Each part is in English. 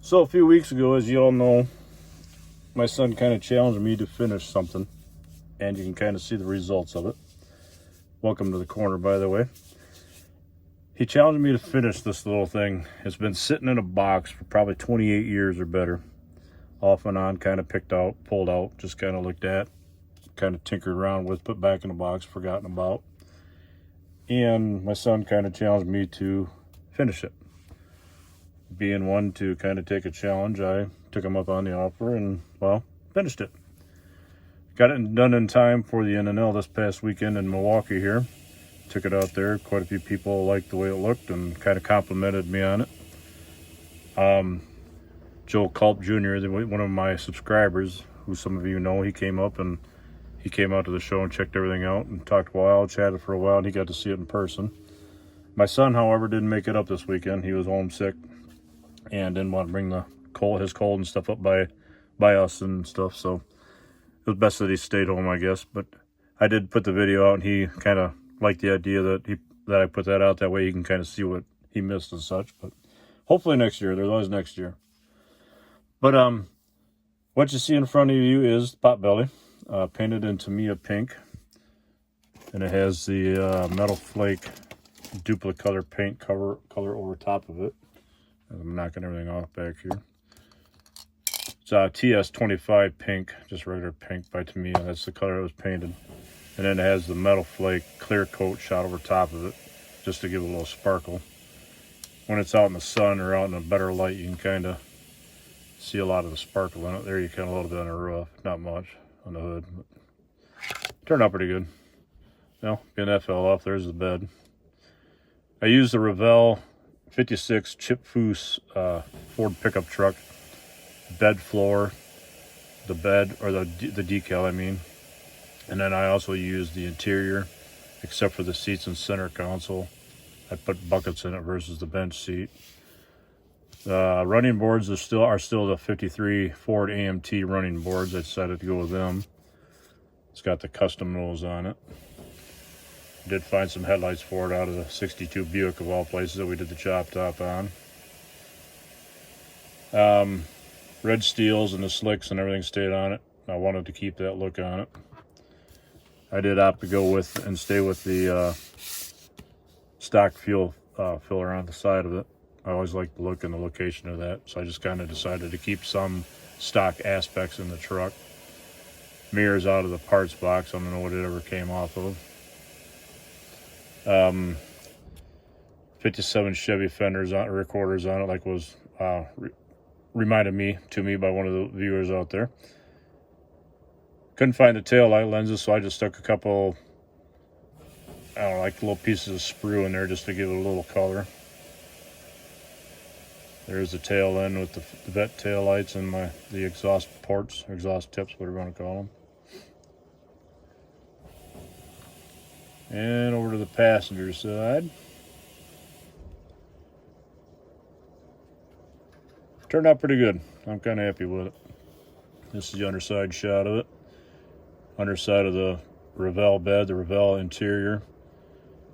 So a few weeks ago, as you all know, my son kind of challenged me to finish something, and you can kind of see the results of it. Welcome to the corner, by the way. He challenged me to finish this little thing. It's been sitting in a box for probably 28 years or better. Off and on, kind of picked out, pulled out, just kind of looked at, kind of tinkered around with, put back in the box, forgotten about. And my son kind of challenged me to finish it. Being one to kind of take a challenge, I took him up on the offer and, well, finished it. Got it done in time for the NNL this past weekend in Milwaukee here. Took it out there. Quite a few people liked the way it looked and kind of complimented me on it. Joe Culp Jr., one of my subscribers, who some of you know, he came up and he came out to the show and checked everything out and talked a while, chatted for a while, and he got to see it in person. My son, however, didn't make it up this weekend. He was homesick and didn't want to bring his cold and stuff up by us and stuff, so it was best that he stayed home, I guess. But I did put the video out, and he kind of liked the idea that I put that out. That way he can kind of see what he missed and such. But hopefully next year. There's always next year. But what you see in front of you is Potbelly, painted in Tamiya pink, and it has the metal flake duplicate color paint color over top of it. I'm knocking everything off back here. It's TS25 pink, just regular pink by Tamiya. That's the color it was painted. And then it has the metal flake clear coat shot over top of it, just to give it a little sparkle. When it's out in the sun or out in a better light, you can kind of see a lot of the sparkle in it. There you can a little bit on the roof, not much on the hood. But turned out pretty good. Well, being that fell off, there's the bed. I used the Revell 56 chip foose Ford pickup truck bed floor, the bed, or the decal, I mean. And then I also used the interior, except for the seats and center console. I put buckets in it versus the bench seat. Running boards are still the 53 Ford AMT running boards. I decided to go with them. It's got the custom nose on it. Did find some headlights for it out of the 62 Buick of all places that we did the chop top on. Red steels and the slicks and everything stayed on it. I wanted to keep that look on it. I did opt to go with and stay with the stock fuel filler on the side of it. I always like the look and the location of that, so I just kind of decided to keep some stock aspects in the truck. Mirrors out of the parts box. I don't know what it ever came off of. 57 Chevy fenders on recorders on it, like was reminded to me by one of the viewers out there. Couldn't find the tail light lenses, so I just stuck a couple, I don't know, like little pieces of sprue in there just to give it a little color. There's the tail end with the vet tail lights and the exhaust ports, exhaust tips, whatever you want to call them. And over to the passenger side. Turned out pretty good. I'm kind of happy with it. This is the underside shot of it. Underside of the Revell bed, the Revell interior.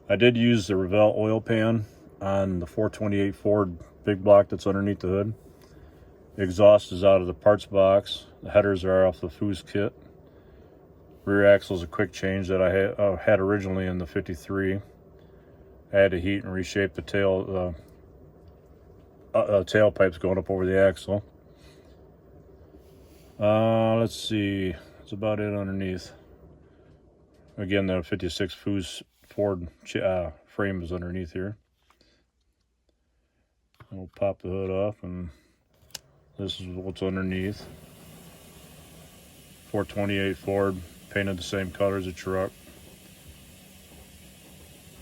I did use the Revell oil pan on the 428 Ford big block that's underneath the hood. The exhaust is out of the parts box. The headers are off the foose kit. Rear axle is a quick change that I had originally in the 53. I had to heat and reshape the tailpipes going up over the axle. Let's see. That's about it underneath. Again, the 56 foose Ford frame is underneath here. We'll pop the hood off, and this is what's underneath. 428 Ford, painted the same color as the truck.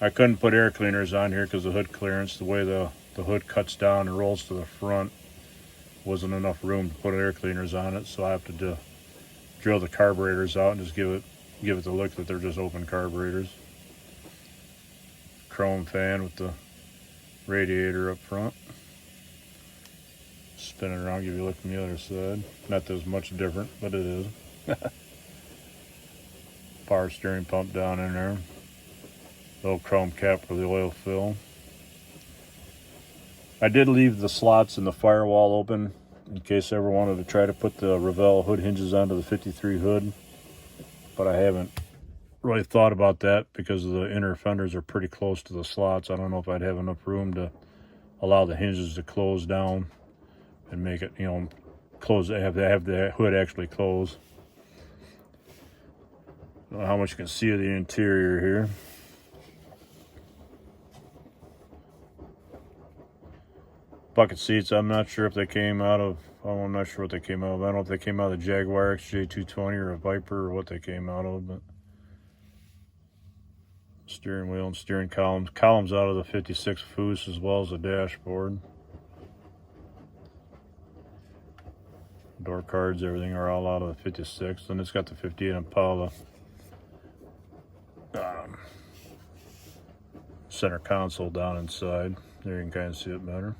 I couldn't put air cleaners on here because the hood clearance, the way the hood cuts down and rolls to the front, wasn't enough room to put air cleaners on it, so I have to drill the carburetors out and just give it the look that they're just open carburetors. Chrome fan with the radiator up front. Spin it around, give you a look from the other side. Not that it's much different, but it is. Power steering pump down in there. Little chrome cap for the oil fill. I did leave the slots in the firewall open in case I ever wanted to try to put the Revell hood hinges onto the 53 hood, but I haven't really thought about that because the inner fenders are pretty close to the slots. I don't know if I'd have enough room to allow the hinges to close down and make it, you know, close, have the hood actually close. I don't know how much you can see of the interior here. Bucket seats, I'm not sure if they came out of, I'm not sure what they came out of. I don't know if they came out of the Jaguar XJ220 or a Viper or what they came out of, but steering wheel and steering columns out of the 56 Foose as well as the dashboard. Door cards, everything are all out of the 56. And it's got the 58 Impala center console down inside. There you can kind of see it better.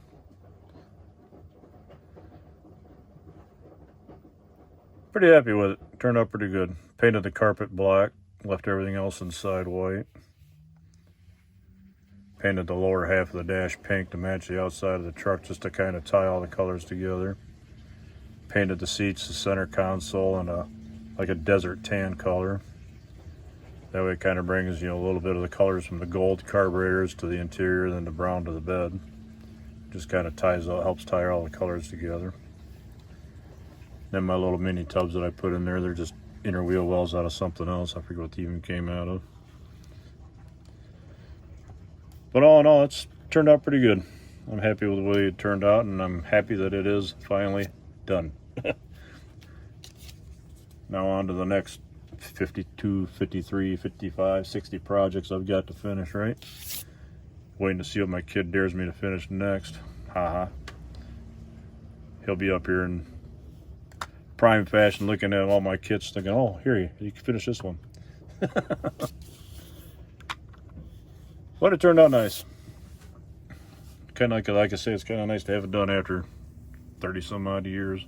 Pretty happy with it. Turned out pretty good. Painted the carpet black, left everything else inside white. Painted the lower half of the dash pink to match the outside of the truck, just to kind of tie all the colors together. Painted the seats, the center console, in like a desert tan color. That way it kind of brings, you know, a little bit of the colors from the gold carburetors to the interior, then the brown to the bed. Just kind of helps tie all the colors together. Then my little mini tubs that I put in there, they're just inner wheel wells out of something else. I forget what they even came out of. But all in all, it's turned out pretty good. I'm happy with the way it turned out, and I'm happy that it is finally done. Now on to the next 52, 53, 55, 60 projects I've got to finish, right? Waiting to see what my kid dares me to finish next. Haha. He'll be up here in prime fashion looking at all my kits thinking, oh, here, you can finish this one. But it turned out nice. Kind of like I say, it's kind of nice to have it done after 30 some odd years.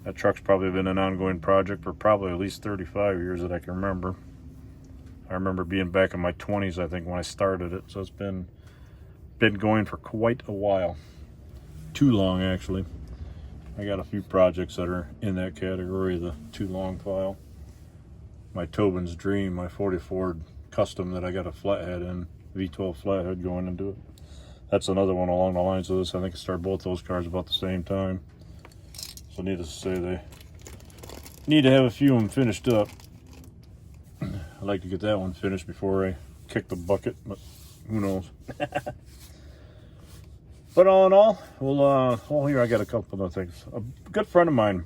That truck's probably been an ongoing project for probably at least 35 years that I can remember. I remember being back in my 20s, I think, when I started it. So it's been going for quite a while. Too long, actually. I got a few projects that are in that category, the too long file. My Tobin's Dream, my 40 Ford Custom that I got a flathead in, V12 flathead going into it. That's another one along the lines of this. I think I started both those cars about the same time. So needless to say, they need to have a few of them finished up. I'd like to get that one finished before I kick the bucket, but who knows. But all in all, well, here I got a couple of things. A good friend of mine,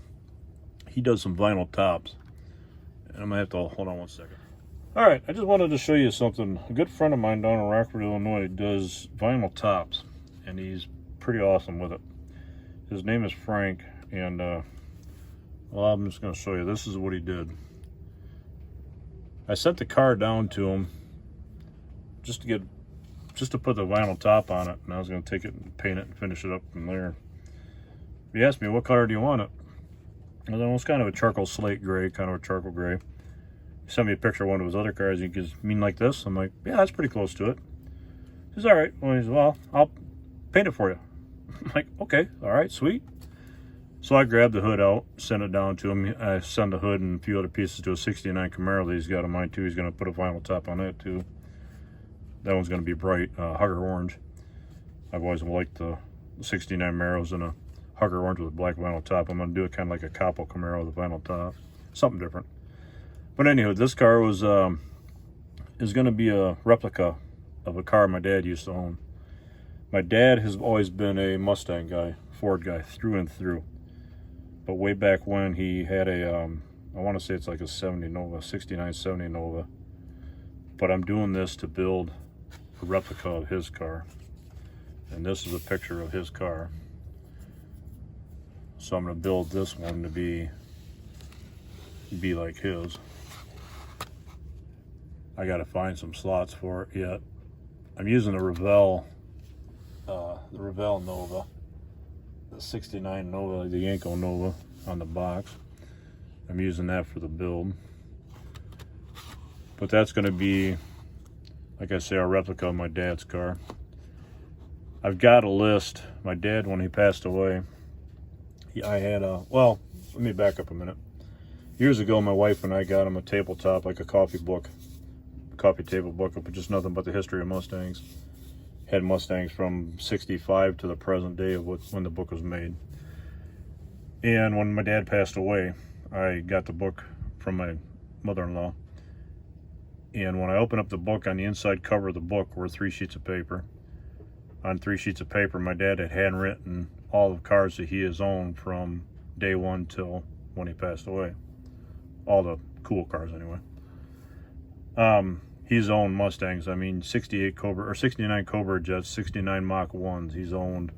he does some vinyl tops. And I'm going to have to, hold on one second. All right, I just wanted to show you something. A good friend of mine down in Rockford, Illinois does vinyl tops. And he's pretty awesome with it. His name is Frank. And, well, I'm just going to show you. This is what he did. I sent the car down to him just to put the vinyl top on it, and I was going to take it and paint it and finish it up from there. He asked me, what color do you want it? And then it was kind of a charcoal slate gray, kind of a charcoal gray. He sent me a picture of one of his other cars. He goes, mean like this? I'm like, yeah, that's pretty close to it. He says, all right. Well, he says, well, I'll paint it for you. I'm like, okay, all right, sweet. So I grabbed the hood out, sent it down to him. I sent the hood and a few other pieces to a 69 Camaro that he's got on mine too. He's going to put a vinyl top on that too. That one's going to be bright, Hugger Orange. I've always liked the 69 Camaros in a Hugger Orange with a black vinyl top. I'm going to do it kind of like a Capo Camaro with a vinyl top. Something different. But anywho, this car is going to be a replica of a car my dad used to own. My dad has always been a Mustang guy, Ford guy, through and through. But way back when, he had a, I want to say it's like a 70 Nova, 69 70 Nova. But I'm doing this to build a replica of his car. And this is a picture of his car. So I'm going to build this one to be like his. I got to find some slots for it yet. I'm using the Revell Nova, the 69 Nova, the Yanko Nova on the box. I'm using that for the build. But that's going to be, like I say, a replica of my dad's car. I've got a list. My dad, when he passed away, I had well, let me back up a minute. Years ago, my wife and I got him a tabletop, like a coffee table book, with just nothing but the history of Mustangs. Had Mustangs from '65 to the present day of when the book was made. And when my dad passed away, I got the book from my mother-in-law. And when I opened up the book, on the inside cover of the book were 3 sheets of paper. On 3 sheets of paper, my dad had handwritten all the cars that he has owned from day one till when he passed away. All the cool cars, anyway. He's owned Mustangs. I mean, 68 Cobra or 69 Cobra Jets, 69 Mach 1s. He's owned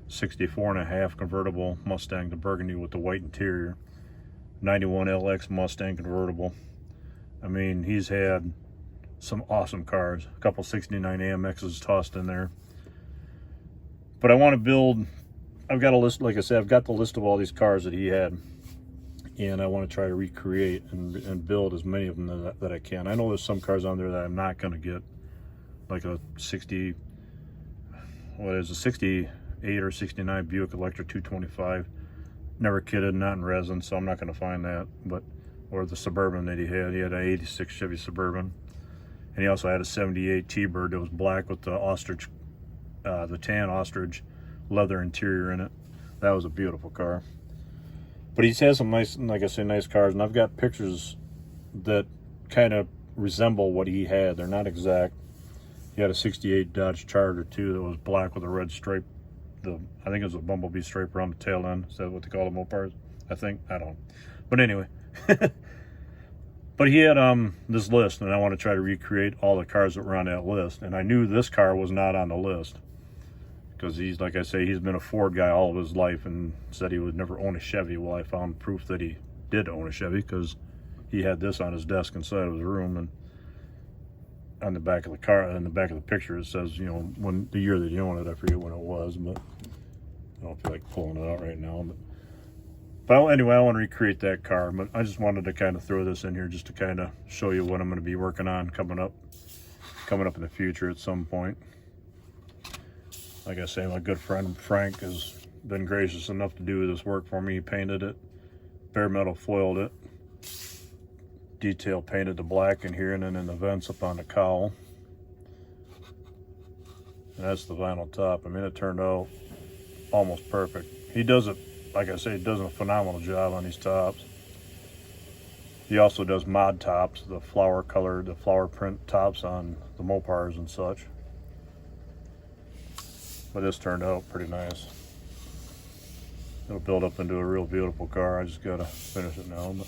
64.5 convertible Mustang, the burgundy with the white interior, 91 LX Mustang convertible. I mean, he's had some awesome cars. A couple 69 AMXs tossed in there. But I want to build. I've got a list, like I said, I've got the list of all these cars that he had, and I want to try to recreate and build as many of them that I can. I know there's some cars on there that I'm not going to get, like a 68 or 69 Buick Electra 225. Never kitted, not in resin, so I'm not going to find that. But or the Suburban that he had an 86 Chevy Suburban, and he also had a 78 T-Bird that was black with the ostrich, the tan ostrich leather interior in it. That was a beautiful car. But he's had some nice, like I say, nice cars, and I've got pictures that kind of resemble what he had. They're not exact. He had a 68 Dodge Charger too that was black with a red stripe. I think it was a bumblebee stripe around the tail end. Is that what they call the Mopars? I think. I don't know. But anyway. But he had this list, and I want to try to recreate all the cars that were on that list. And I knew this car was not on the list, because he's, like I say, he's been a Ford guy all of his life and said he would never own a Chevy. Well, I found proof that he did own a Chevy, because he had this on his desk inside of his room, and on the back of the car, in the back of the picture, it says, you know, when the year that he owned it. I forget when it was, but I don't feel like pulling it out right now. But anyway, I want to recreate that car, but I just wanted to kind of throw this in here just to kind of show you what I'm going to be working on coming up in the future at some point. Like I say, my good friend Frank has been gracious enough to do this work for me. He painted it, bare metal foiled it, detail painted the black in here, and then in the vents up on the cowl. And that's the vinyl top. I mean, it turned out almost perfect. He does it, like I say, he does a phenomenal job on these tops. He also does mod tops, the flower color, the flower print tops on the Mopars and such. But this turned out pretty nice. It'll build up into a real beautiful car. I just gotta finish it now. But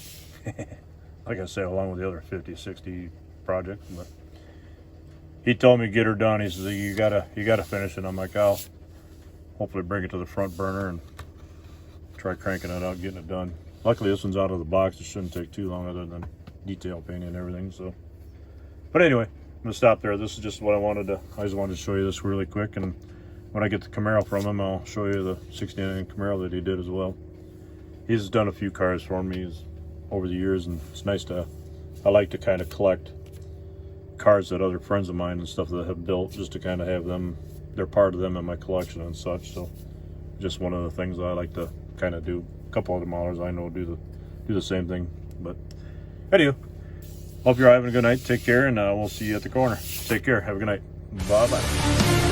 like I say, along with the other 50, 60 projects. But he told me get her done. He says you gotta finish it. I'm like, I'll hopefully bring it to the front burner and try cranking it out, getting it done. Luckily, this one's out of the box. It shouldn't take too long, other than detail painting and everything. So, but anyway, I'm gonna stop there. This is just what I just wanted to show you this really quick, and when I get the Camaro from him, I'll show you the 69 Camaro that he did as well. He's done a few cars for me over the years, and it's nice I like to kind of collect cars that other friends of mine and stuff that have built, just to kind of have them, they're part of them in my collection and such. So just one of the things that I like to kind of do. A couple other modelers I know do the same thing. But anyway, hope you're having a good night. Take care, and we'll see you at the corner. Take care. Have a good night. Bye-bye.